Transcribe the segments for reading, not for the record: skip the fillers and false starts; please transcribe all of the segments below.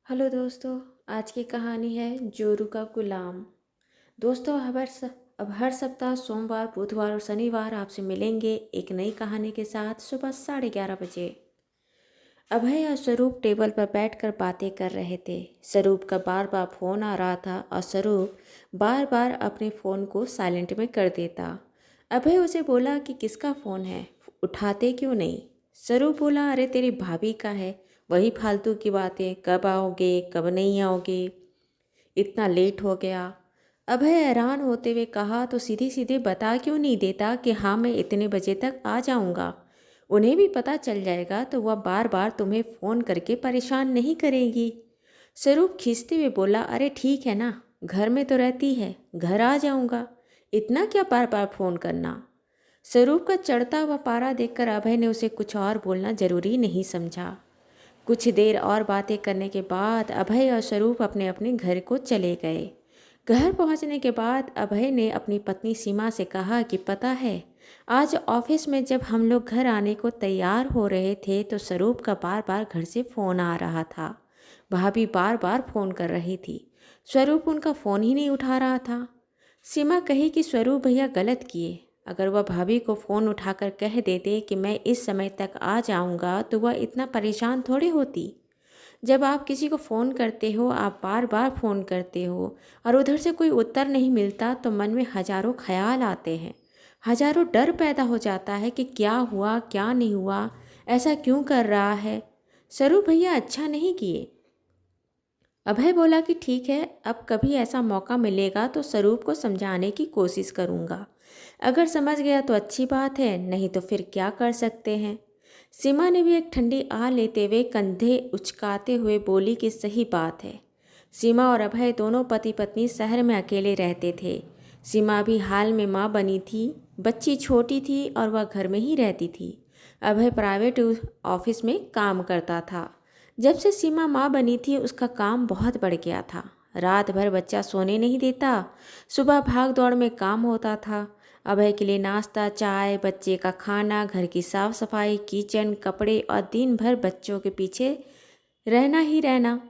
Hello दोस्तों। आज की कहानी है जोरू का गुलाम। दोस्तों, अब हर सप्ताह सोमवार, बुधवार और शनिवार आपसे मिलेंगे एक नई कहानी के साथ सुबह 11:30 बजे। अभय और स्वरूप टेबल पर बैठकर बातें कर रहे थे। स्वरूप का बार बार फ़ोन आ रहा था और स्वरूप बार बार अपने फ़ोन को साइलेंट में कर देता। अभय उसे बोला कि किसका फ़ोन है, उठाते क्यों नहीं। स्वरूप बोला, अरे तेरी भाभी का है, वही फालतू की बातें, कब आओगे कब नहीं आओगे, इतना लेट हो गया। अभय हैरान होते हुए कहा, तो सीधी सीधी बता क्यों नहीं देता कि हाँ मैं इतने बजे तक आ जाऊँगा। उन्हें भी पता चल जाएगा तो वह बार बार तुम्हें फ़ोन करके परेशान नहीं करेगी। स्वरूप खींचते हुए बोला, अरे ठीक है ना, घर में तो रहती है, घर आ जाऊँगा, इतना क्या बार बार फ़ोन करना। स्वरूप का चढ़ता हुआ पारा देखकर अभय ने उसे कुछ और बोलना जरूरी नहीं समझा। कुछ देर और बातें करने के बाद अभय और स्वरूप अपने अपने घर को चले गए। घर पहुंचने के बाद अभय ने अपनी पत्नी सीमा से कहा कि पता है, आज ऑफिस में जब हम लोग घर आने को तैयार हो रहे थे तो स्वरूप का बार बार घर से फ़ोन आ रहा था। भाभी बार बार फ़ोन कर रही थी, स्वरूप उनका फ़ोन ही नहीं उठा रहा था। सीमा कही कि स्वरूप भैया गलत किए, अगर वह भाभी को फ़ोन उठाकर कह देते कि मैं इस समय तक आ जाऊंगा तो वह इतना परेशान थोड़ी होती। जब आप किसी को फ़ोन करते हो, आप बार बार फ़ोन करते हो और उधर से कोई उत्तर नहीं मिलता तो मन में हज़ारों ख्याल आते हैं, हज़ारों डर पैदा हो जाता है कि क्या हुआ क्या नहीं हुआ, ऐसा क्यों कर रहा है। स्वरूप भैया अच्छा नहीं किए। अभय बोला कि ठीक है, अब कभी ऐसा मौका मिलेगा तो स्वरूप को समझाने की कोशिश करूँगा। अगर समझ गया तो अच्छी बात है, नहीं तो फिर क्या कर सकते हैं। सीमा ने भी एक ठंडी आह लेते हुए कंधे उचकाते हुए बोली कि सही बात है। सीमा और अभय दोनों पति पत्नी शहर में अकेले रहते थे। सीमा भी हाल में माँ बनी थी, बच्ची छोटी थी और वह घर में ही रहती थी। अभय प्राइवेट ऑफिस में काम करता था। जब से सीमा माँ बनी थी उसका काम बहुत बढ़ गया था। रात भर बच्चा सोने नहीं देता, सुबह भाग दौड़ में काम होता था। अभय के लिए नाश्ता, चाय, बच्चे का खाना, घर की साफ सफाई, किचन, कपड़े और दिन भर बच्चों के पीछे रहना ही रहना,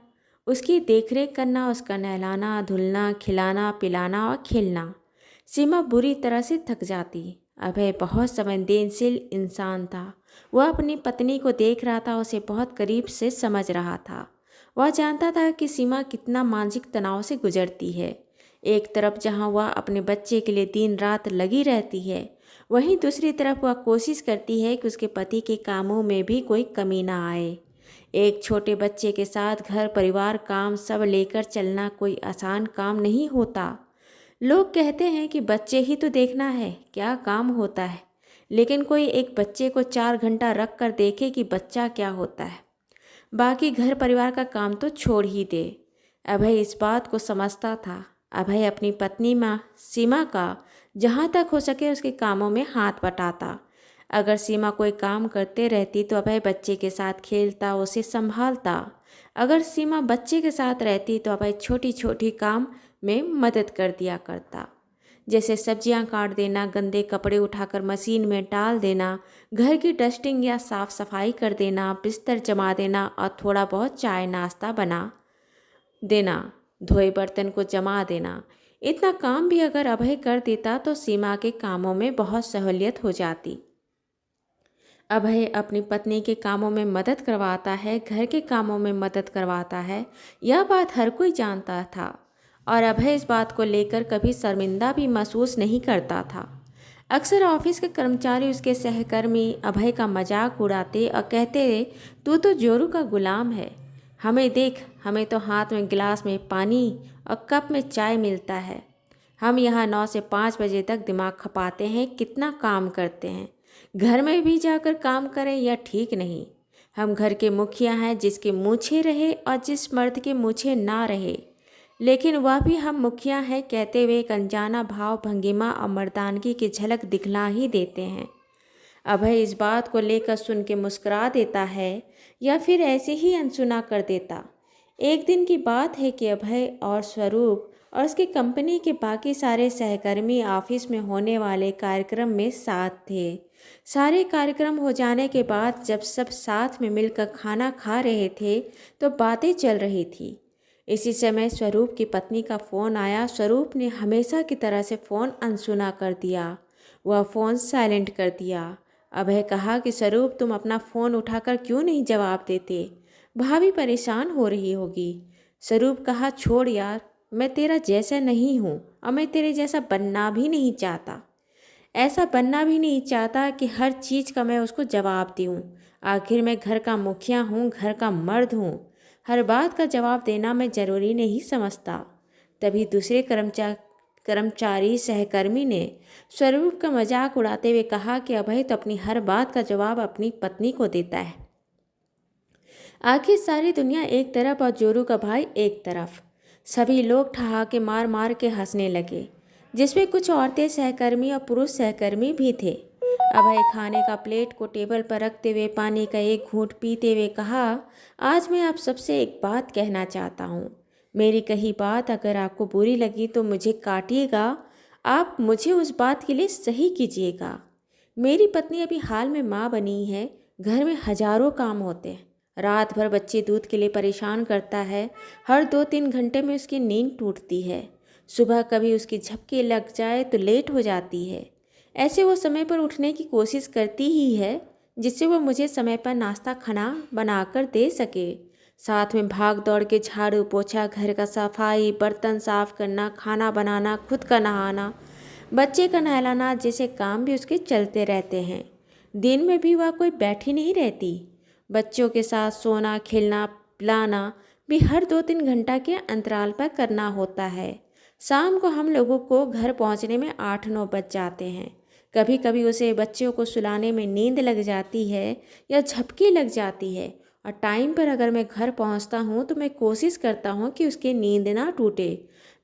उसकी देखरेख करना, उसका नहलाना धुलना, खिलाना पिलाना और खेलना। सीमा बुरी तरह से थक जाती। अभय बहुत संवेदनशील इंसान था। वह अपनी पत्नी को देख रहा था, उसे बहुत करीब से समझ रहा था। वह जानता था कि सीमा कितना मानसिक तनाव से गुजरती है। एक तरफ जहां वह अपने बच्चे के लिए दिन रात लगी रहती है, वहीं दूसरी तरफ वह कोशिश करती है कि उसके पति के कामों में भी कोई कमी ना आए। एक छोटे बच्चे के साथ घर परिवार काम सब लेकर चलना कोई आसान काम नहीं होता। लोग कहते हैं कि बच्चे ही तो देखना है, क्या काम होता है। लेकिन कोई एक बच्चे को 4 घंटा रख कर देखे कि बच्चा क्या होता है, बाकी घर परिवार का काम तो छोड़ ही दे। अभय इस बात को समझता था। अभय अपनी पत्नी माँ सीमा का जहाँ तक हो सके उसके कामों में हाथ बटाता। अगर सीमा कोई काम करते रहती तो अभय बच्चे के साथ खेलता, उसे संभालता। अगर सीमा बच्चे के साथ रहती तो अभय छोटी छोटी काम में मदद कर दिया करता, जैसे सब्जियां काट देना, गंदे कपड़े उठाकर मशीन में डाल देना, घर की डस्टिंग या साफ सफाई कर देना, बिस्तर जमा देना और थोड़ा बहुत चाय नाश्ता बना देना, धोए बर्तन को जमा देना। इतना काम भी अगर अभय कर देता तो सीमा के कामों में बहुत सहूलियत हो जाती। अभय अपनी पत्नी के कामों में मदद करवाता है, घर के कामों में मदद करवाता है, यह बात हर कोई जानता था और अभय इस बात को लेकर कभी शर्मिंदा भी महसूस नहीं करता था। अक्सर ऑफिस के कर्मचारी, उसके सहकर्मी अभय का मजाक उड़ाते और कहते, तू तो जोरू का गुलाम है, हमें देख, हमें तो हाथ में गिलास में पानी और कप में चाय मिलता है। हम यहाँ 9 से 5 बजे तक दिमाग खपाते हैं, कितना काम करते हैं, घर में भी जाकर काम करें या ठीक नहीं। हम घर के मुखिया हैं, जिसके मूछें रहे और जिस मर्द के मूछें ना रहे, लेकिन वह भी हम मुखिया हैं कहते हुए एक अनजाना भाव भंगिमा और मर्दानगी की झलक दिखला ही देते हैं। अभय इस बात को लेकर सुन के मुस्कुरा देता है या फिर ऐसे ही अनसुना कर देता। एक दिन की बात है कि अभय और स्वरूप और उसकी कंपनी के बाकी सारे सहकर्मी ऑफिस में होने वाले कार्यक्रम में साथ थे। सारे कार्यक्रम हो जाने के बाद जब सब साथ में मिलकर खाना खा रहे थे तो बातें चल रही थी। इसी समय स्वरूप की पत्नी का फ़ोन आया। स्वरूप ने हमेशा की तरह से फ़ोन अनसुना कर दिया। वह फ़ोन साइलेंट कर दिया। अभय कहा कि स्वरूप, तुम अपना फ़ोन उठाकर क्यों नहीं जवाब देते? भाभी परेशान हो रही होगी। स्वरूप कहा, छोड़ यार, मैं तेरा जैसा नहीं हूँ और मैं तेरे जैसा बनना भी नहीं चाहता। ऐसा बनना भी नहीं चाहता कि हर चीज़ का मैं उसको जवाब दूँ। आखिर मैं घर का मुखिया हूँ, घर का मर्द हूँ। हर बात का जवाब देना मैं ज़रूरी नहीं समझता। तभी दूसरे कर्मचारी सहकर्मी ने स्वरूप का मजाक उड़ाते हुए कहा कि अभय तो अपनी हर बात का जवाब अपनी पत्नी को देता है। आखिर सारी दुनिया एक तरफ और जोरू का भाई एक तरफ। सभी लोग ठहाके मार मार के हंसने लगे, जिसमें कुछ औरतें सहकर्मी और पुरुष सहकर्मी भी थे। अभय खाने का प्लेट को टेबल पर रखते हुए पानी का एक घूंट पीते हुए कहा, आज मैं आप सबसे एक बात कहना चाहता हूँ। मेरी कही बात अगर आपको बुरी लगी तो मुझे काटिएगा, आप मुझे उस बात के लिए सही कीजिएगा। मेरी पत्नी अभी हाल में माँ बनी है। घर में हजारों काम होते हैं। रात भर बच्चे दूध के लिए परेशान करता है। हर 2-3 घंटे में उसकी नींद टूटती है। सुबह कभी उसकी झपकी लग जाए तो लेट हो जाती है। ऐसे वो समय पर उठने की कोशिश करती ही है, जिससे वो मुझे समय पर नाश्ता खाना बनाकर दे सके। साथ में भाग दौड़ के झाड़ू पोछा, घर का सफाई, बर्तन साफ करना, खाना बनाना, खुद का नहाना, बच्चे का नहलाना जैसे काम भी उसके चलते रहते हैं। दिन में भी वह कोई बैठी नहीं रहती। बच्चों के साथ सोना, खेलना, पिलाना भी हर 2-3 घंटा के अंतराल पर करना होता है। शाम को हम लोगों को घर पहुंचने में 8-9 बज जाते हैं। कभी कभी उसे बच्चों को सुलाने में नींद लग जाती है या झपकी लग जाती है, और टाइम पर अगर मैं घर पहुंचता हूं तो मैं कोशिश करता हूं कि उसकी नींद ना टूटे।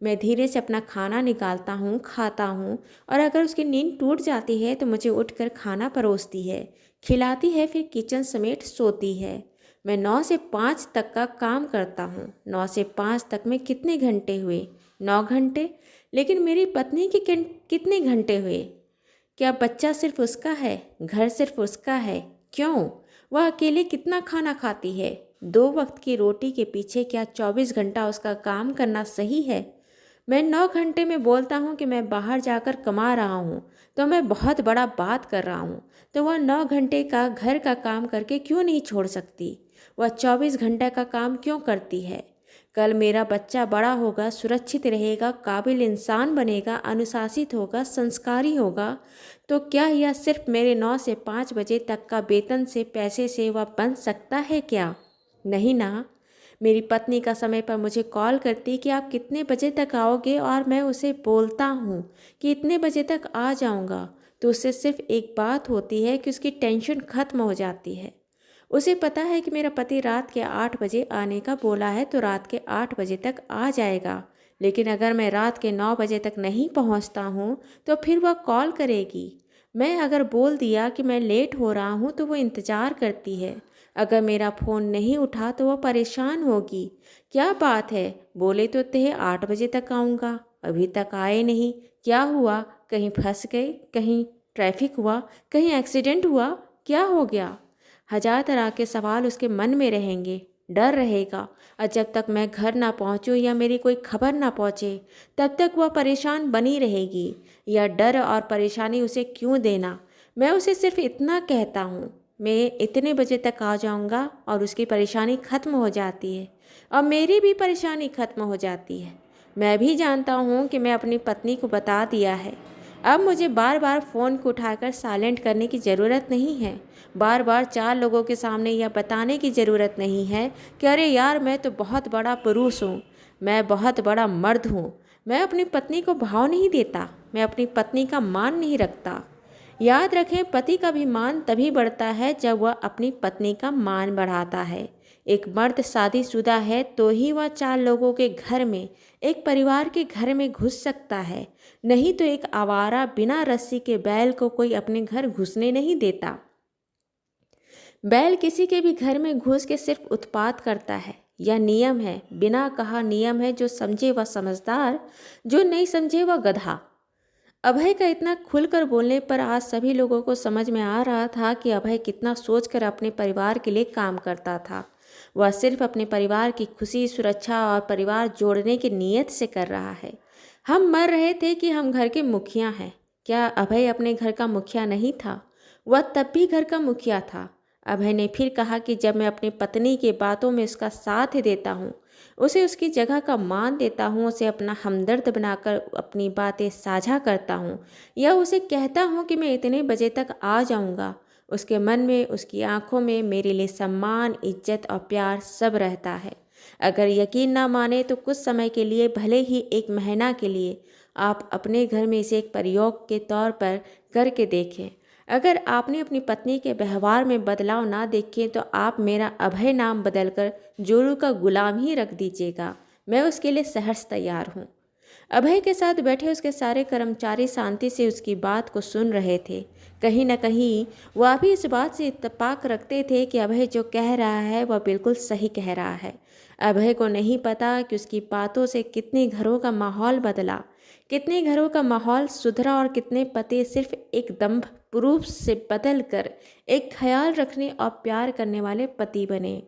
मैं धीरे से अपना खाना निकालता हूँ, खाता हूँ, और अगर उसकी नींद टूट जाती है तो मुझे उठकर खाना परोसती है, खिलाती है, फिर किचन समेट सोती है। मैं 9 से 5 तक का काम करता हूँ। 9 से 5 तक में कितने घंटे हुए? 9 घंटे। लेकिन मेरी पत्नी के कितने घंटे हुए? क्या बच्चा सिर्फ उसका है? घर सिर्फ उसका है? क्यों? वह अकेले कितना खाना खाती है? 2 वक्त की रोटी के पीछे क्या 24 घंटा उसका काम करना सही है? मैं 9 घंटे में बोलता हूँ कि मैं बाहर जाकर कमा रहा हूँ तो मैं बहुत बड़ा बात कर रहा हूँ, तो वह 9 घंटे का घर का काम करके क्यों नहीं छोड़ सकती? वह 24 घंटे का काम क्यों करती है? कल मेरा बच्चा बड़ा होगा, सुरक्षित रहेगा, काबिल इंसान बनेगा, अनुशासित होगा, संस्कारी होगा, तो क्या यह सिर्फ मेरे 9 से 5 बजे तक का वेतन से, पैसे से वह बन सकता है क्या? नहीं ना। मेरी पत्नी का समय पर मुझे कॉल करती कि आप कितने बजे तक आओगे, और मैं उसे बोलता हूँ कि इतने बजे तक आ जाऊँगा, तो उससे सिर्फ एक बात होती है कि उसकी टेंशन खत्म हो जाती है। उसे पता है कि मेरा पति रात के 8 बजे आने का बोला है तो रात के 8 बजे तक आ जाएगा। लेकिन अगर मैं रात के 9 बजे तक नहीं पहुँचता हूँ तो फिर वह कॉल करेगी। मैं अगर बोल दिया कि मैं लेट हो रहा हूँ तो वो इंतज़ार करती है। अगर मेरा फ़ोन नहीं उठा तो वह परेशान होगी। क्या बात है, बोले तो थे 8 बजे तक आऊँगा, अभी तक आए नहीं। क्या हुआ? कहीं फंस गए? कहीं ट्रैफिक हुआ? कहीं एक्सीडेंट हुआ? क्या हो गया? हजार तरह के सवाल उसके मन में रहेंगे। डर रहेगा, और जब तक मैं घर ना पहुंचूं या मेरी कोई खबर ना पहुंचे तब तक वह परेशान बनी रहेगी। यह डर और परेशानी उसे क्यों देना? मैं उसे सिर्फ इतना कहता हूँ, मैं इतने बजे तक आ जाऊँगा, और उसकी परेशानी ख़त्म हो जाती है और मेरी भी परेशानी ख़त्म हो जाती है। मैं भी जानता हूँ कि मैं अपनी पत्नी को बता दिया है। अब मुझे बार बार फ़ोन को उठाकर साइलेंट करने की ज़रूरत नहीं है। बार बार 4 लोगों के सामने यह बताने की ज़रूरत नहीं है कि अरे यार, मैं तो बहुत बड़ा पुरुष हूँ, मैं बहुत बड़ा मर्द हूँ। मैं अपनी पत्नी को भाव नहीं देता, मैं अपनी पत्नी का मान नहीं रखता। याद रखें, पति का भी मान तभी बढ़ता है जब वह अपनी पत्नी का मान बढ़ाता है। एक मर्द शादीशुदा है तो ही वह 4 लोगों के घर में, एक परिवार के घर में घुस सकता है, नहीं तो एक आवारा बिना रस्सी के बैल को कोई अपने घर घुसने नहीं देता। बैल किसी के भी घर में घुस के सिर्फ उत्पात करता है। यह नियम है, बिना कहा नियम है। जो समझे वह समझदार, जो नहीं समझे वह गधा। अभय का इतना खुलकर बोलने पर आज सभी लोगों को समझ में आ रहा था कि अभय कितना सोचकर अपने परिवार के लिए काम करता था। वह सिर्फ अपने परिवार की खुशी, सुरक्षा और परिवार जोड़ने की नीयत से कर रहा है। हम मर रहे थे कि हम घर के मुखिया हैं। क्या अभय अपने घर का मुखिया नहीं था? वह तब भी घर का मुखिया था। अभय ने फिर कहा कि जब मैं अपनी पत्नी की बातों में उसका साथ देता हूँ, उसे उसकी जगह का मान देता हूँ, उसे अपना हमदर्द बनाकर अपनी बातें साझा करता हूँ, या उसे कहता हूँ कि मैं इतने बजे तक आ जाऊँगा, उसके मन में, उसकी आंखों में मेरे लिए सम्मान, इज्जत और प्यार सब रहता है। अगर यकीन ना माने तो कुछ समय के लिए, भले ही 1 महीना के लिए, आप अपने घर में इसे एक प्रयोग के तौर पर करके देखें। अगर आपने अपनी पत्नी के व्यवहार में बदलाव ना देखे तो आप मेरा अभय नाम बदलकर जोरू का गुलाम ही रख दीजिएगा। मैं उसके लिए सहर्ष तैयार हूँ। अभय के साथ बैठे उसके सारे कर्मचारी शांति से उसकी बात को सुन रहे थे। कहीं न कहीं वह भी इस बात से इत्तेफाक रखते थे कि अभय जो कह रहा है वह बिल्कुल सही कह रहा है। अभय को नहीं पता कि उसकी बातों से कितने घरों का माहौल बदला, कितने घरों का माहौल सुधरा और कितने पति सिर्फ एक दम्भ पुरुष से बदल कर एक ख्याल रखने और प्यार करने वाले पति बने।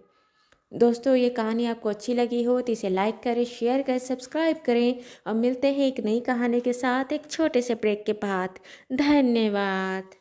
दोस्तों, ये कहानी आपको अच्छी लगी हो तो इसे लाइक करें, शेयर करें, सब्सक्राइब करें और मिलते हैं एक नई कहानी के साथ एक छोटे से ब्रेक के बाद। धन्यवाद।